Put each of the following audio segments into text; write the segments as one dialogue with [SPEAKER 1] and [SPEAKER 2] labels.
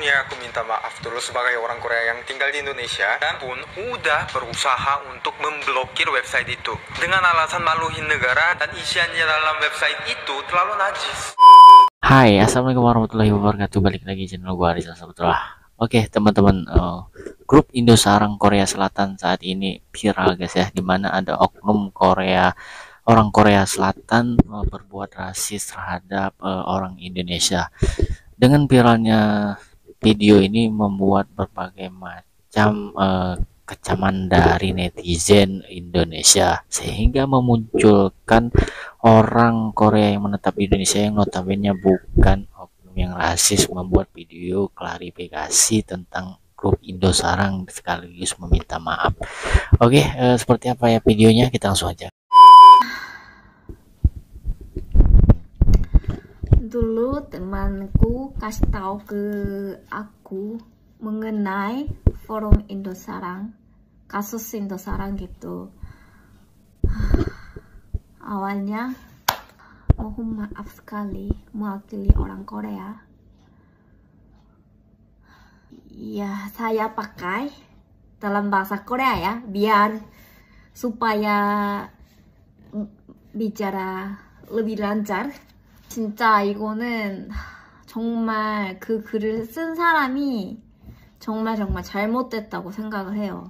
[SPEAKER 1] Sebelumnya aku minta maaf dulu sebagai orang Korea yang tinggal di Indonesia dan pun udah berusaha untuk memblokir website itu dengan alasan maluin negara dan isiannya dalam website itu terlalu najis.
[SPEAKER 2] Hai, assalamualaikum warahmatullahi wabarakatuh. Balik lagi channel gua Rizal Saputra. Oke teman-teman, grup Indosarang Korea Selatan saat ini viral guys ya, dimana ada oknum orang Korea Selatan berbuat rasis terhadap orang Indonesia. Dengan viralnya video ini membuat berbagai macam kecaman dari netizen Indonesia, sehingga memunculkan orang Korea yang menetap di Indonesia yang notabene bukan oknum yang rasis membuat video klarifikasi tentang grup Indosarang sekaligus meminta maaf. Oke, seperti apa ya videonya, kita langsung aja.
[SPEAKER 3] Dulu temanku kasih tahu ke aku mengenai forum Indosarang, kasus Indosarang gitu. Awalnya mohon maaf sekali mewakili orang Korea. Ya, saya pakai dalam bahasa Korea ya, biar supaya bicara lebih lancar. 진짜 이거는 정말 그 글을 쓴 사람이 정말 잘못됐다고 생각을 해요.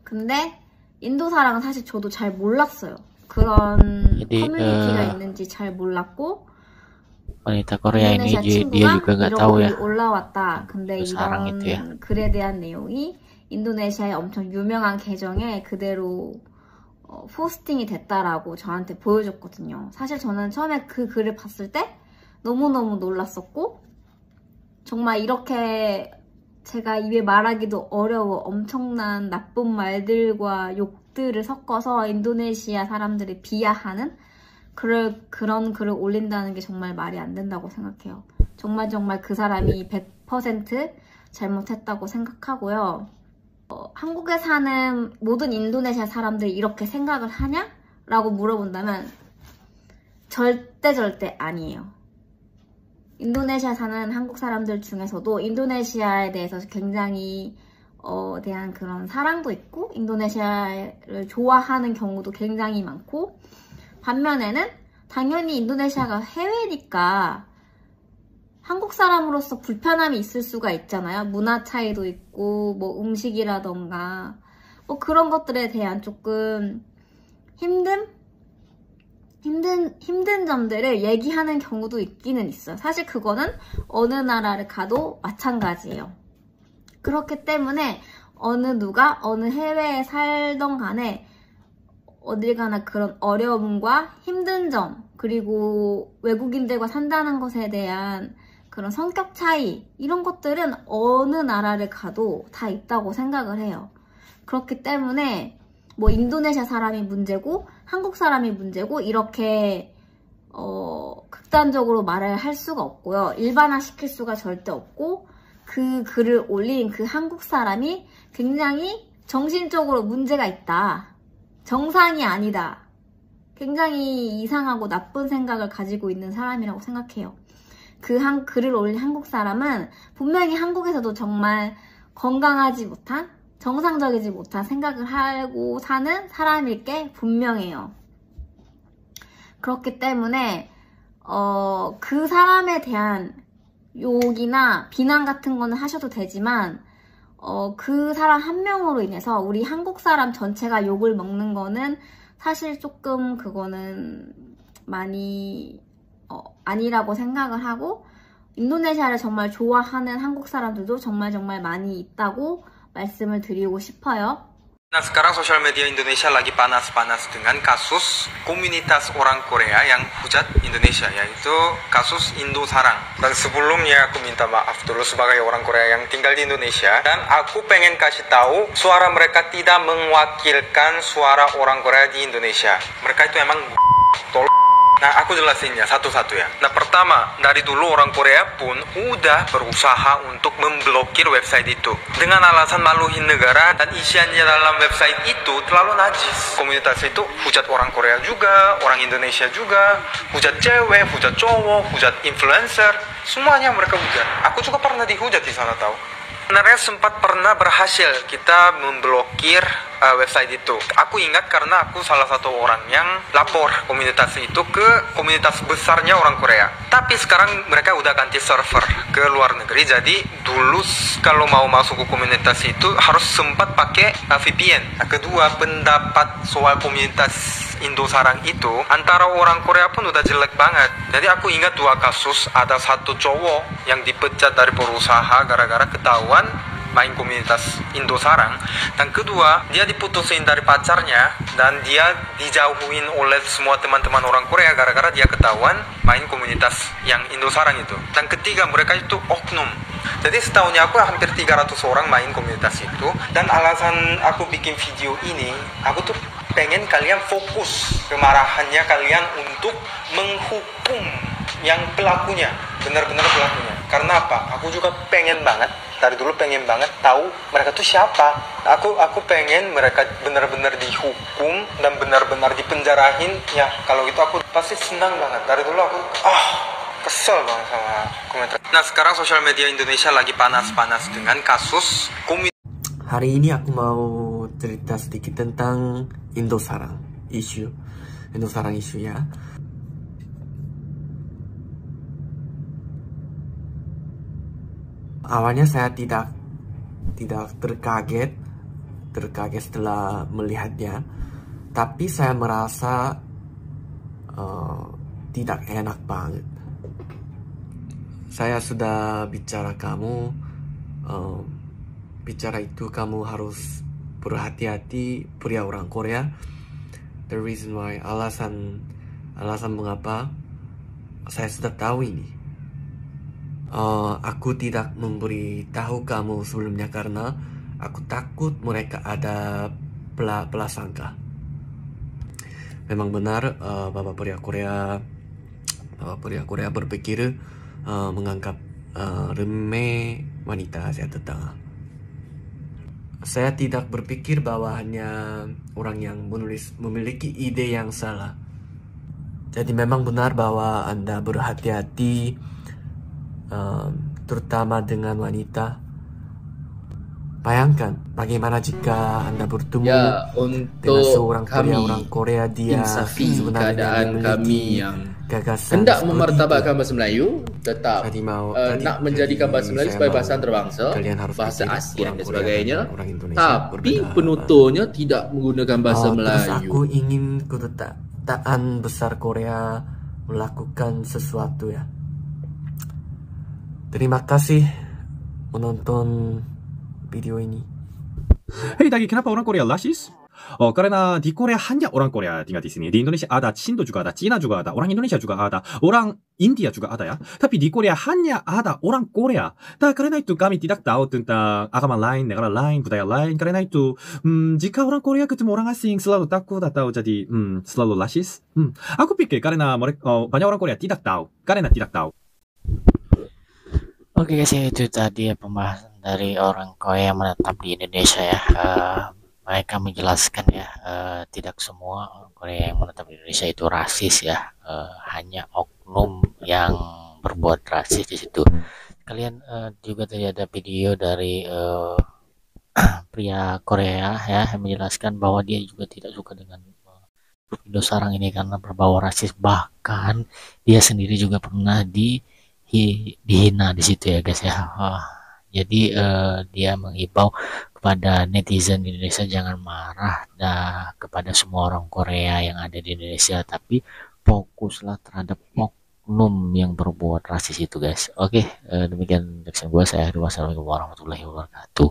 [SPEAKER 3] 근데 인도사랑은 사실 저도 잘 몰랐어요. 그런 커뮤니티가 있는지 잘 몰랐고,
[SPEAKER 2] wanita Korea ini dia juga nggak tahu ya
[SPEAKER 3] 올라왔다. 근데 이런
[SPEAKER 2] itu ya.
[SPEAKER 3] 글에 대한 내용이 인도네시아의 엄청 유명한 계정에 그대로 포스팅이 됐다라고 저한테 보여줬거든요. 사실 저는 처음에 그 글을 봤을 때 너무너무 놀랐었고, 정말 이렇게 제가 입에 말하기도 어려워 엄청난 나쁜 말들과 욕들을 섞어서 인도네시아 사람들을 비하하는 그런 글을 올린다는 게 정말 말이 안 된다고 생각해요. 정말 그 사람이 100% 잘못했다고 생각하고요. 한국에 사는 모든 인도네시아 사람들이 이렇게 생각을 하냐? 라고 물어본다면 절대 아니에요. 인도네시아 사는 한국 사람들 중에서도 인도네시아에 대해서 굉장히 대한 그런 사랑도 있고 인도네시아를 좋아하는 경우도 굉장히 많고, 반면에는 당연히 인도네시아가 해외니까 한국 사람으로서 불편함이 있을 수가 있잖아요. 문화 차이도 있고 뭐 음식이라던가 뭐 그런 것들에 대한 조금 힘든 점들을 얘기하는 경우도 있기는 있어요. 사실 그거는 어느 나라를 가도 마찬가지예요. 그렇기 때문에 누가 어느 해외에 살던 간에 어딜 가나 그런 어려움과 힘든 점, 그리고 외국인들과 산다는 것에 대한 그런 성격 차이, 이런 것들은 어느 나라를 가도 다 있다고 생각을 해요. 그렇기 때문에 뭐 인도네시아 사람이 문제고 한국 사람이 문제고 이렇게 극단적으로 말을 할 수가 없고요. 일반화 시킬 수가 절대 없고, 그 글을 올린 그 한국 사람이 굉장히 정신적으로 문제가 있다, 정상이 아니다, 굉장히 이상하고 나쁜 생각을 가지고 있는 사람이라고 생각해요. 글을 올린 한국 사람은 분명히 한국에서도 정말 건강하지 못한, 정상적이지 못한 생각을 하고 사는 사람일 게 분명해요. 그렇기 때문에 그 사람에 대한 욕이나 비난 같은 거는 하셔도 되지만 그 사람 한 명으로 인해서 우리 한국 사람 전체가 욕을 먹는 거는 사실 조금 그거는 많이 아니라고 생각을 하고, 인도네시아를 정말 좋아하는 한국 사람들도 정말 많이 있다고 말씀을 드리고 싶어요.
[SPEAKER 1] Nah, sekarang sosial media Indonesia lagi panas-panas dengan kasus komunitas orang Korea yang hujat Indonesia, yaitu kasus Indosarang. Dan sebelumnya aku minta maaf dulu sebagai orang Korea yang tinggal di Indonesia, dan aku pengen kasih tahu suara mereka tidak mewakilkan suara orang Korea di Indonesia. Mereka itu emang tolong Nah, aku jelasin ya satu-satu ya. Nah, pertama, dari dulu orang Korea pun udah berusaha untuk memblokir website itu dengan alasan maluin negara, dan isiannya dalam website itu terlalu najis. Komunitas itu hujat orang Korea juga, orang Indonesia juga, hujat cewek, hujat cowok, hujat influencer, semuanya mereka hujat. Aku juga pernah dihujat di sana, tahu. Sebenarnya sempat pernah berhasil kita memblokir website itu. Aku ingat karena aku salah satu orang yang lapor komunitas itu ke komunitas besarnya orang Korea. Tapi sekarang mereka udah ganti server ke luar negeri. Jadi dulu kalau mau masuk ke komunitas itu harus sempat pakai VPN. Nah, kedua, pendapat soal komunitas Indosarang itu antara orang Korea pun udah jelek banget. Jadi aku ingat 2 kasus, ada satu cowok yang dipecat dari perusahaan gara-gara ketahuan main komunitas Indosarang, dan kedua, dia diputusin dari pacarnya dan dia dijauhin oleh semua teman-teman orang Korea gara-gara dia ketahuan main komunitas yang Indosarang itu. Dan ketiga, mereka itu oknum. Jadi setahunnya aku hampir 300 orang main komunitas itu, dan alasan aku bikin video ini, aku tuh pengen kalian fokus kemarahannya kalian untuk menghukum yang pelakunya, benar-benar pelakunya. Karena apa? Aku juga pengen banget, dari dulu pengen banget tahu mereka tuh siapa. Aku pengen mereka benar-benar dihukum dan benar-benar dipenjarahin. Ya, kalau gitu aku pasti senang banget. Dari dulu aku kesel banget sama komentar. Nah, sekarang sosial media Indonesia lagi panas-panas dengan kasus
[SPEAKER 4] Hari ini aku mau cerita sedikit tentang Indosarang isu ya. Awalnya saya tidak terkaget setelah melihatnya, tapi saya merasa tidak enak banget. Saya sudah bicara bicara itu kamu harus berhati-hati pria orang Korea. The reason why, alasan mengapa saya sudah tahu ini. Aku tidak memberitahu kamu sebelumnya karena aku takut mereka ada prasangka. Memang benar, bapak pria Korea berpikir menganggap remeh wanita Asia Tenggara. Saya tidak berpikir bahwa hanya orang yang menulis memiliki ide yang salah. Jadi memang benar bahwa Anda berhati-hati, terutama dengan wanita. Bayangkan bagaimana jika Anda bertemu dengan seorang orang Korea, dia
[SPEAKER 5] keadaan kami yang
[SPEAKER 4] gagasan
[SPEAKER 5] hendak memartabatkan bahasa Melayu, tetap nak menjadikan bahasa Melayu sebagai bahasa antarabangsa, bahasa Asia dan sebagainya, tapi penuturnya tidak menggunakan bahasa
[SPEAKER 4] Terus
[SPEAKER 5] Melayu.
[SPEAKER 4] aku ingin kedutaan besar Korea melakukan sesuatu ya. Terima kasih menonton video ini.
[SPEAKER 6] Hei Dagi, kenapa orang Korea rasis? Oh, karena di Korea hanya orang Korea tinggal di sini. Di Indonesia ada, Indo juga ada, Cina juga ada, orang Indonesia juga ada, orang India juga ada ya. Tapi di Korea hanya ada orang Korea. Karena itu kami tidak tahu tentang agama lain, negara lain, budaya lain. Karena itu, jika orang Korea ketemu orang asing selalu takut atau jadi selalu rasis. Aku pikir karena banyak orang Korea tidak tahu, karena tidak tahu.
[SPEAKER 2] Oke guys, itu tadi ya pembahasan dari orang Korea yang menetap di Indonesia ya. Mereka menjelaskan ya, tidak semua orang Korea yang menetap di Indonesia itu rasis ya. Hanya oknum yang berbuat rasis di situ. Kalian juga tadi ada video dari pria Korea ya yang menjelaskan bahwa dia juga tidak suka dengan grup Indosarang ini karena berbau rasis. Bahkan dia sendiri juga pernah dihina di situ ya guys ya. Jadi dia mengimbau kepada netizen di Indonesia jangan marah kepada semua orang Korea yang ada di Indonesia, tapi fokuslah terhadap oknum yang berbuat rasis itu guys. Oke, demikian reaction gue. Saya Wassalamualaikum warahmatullahi wabarakatuh.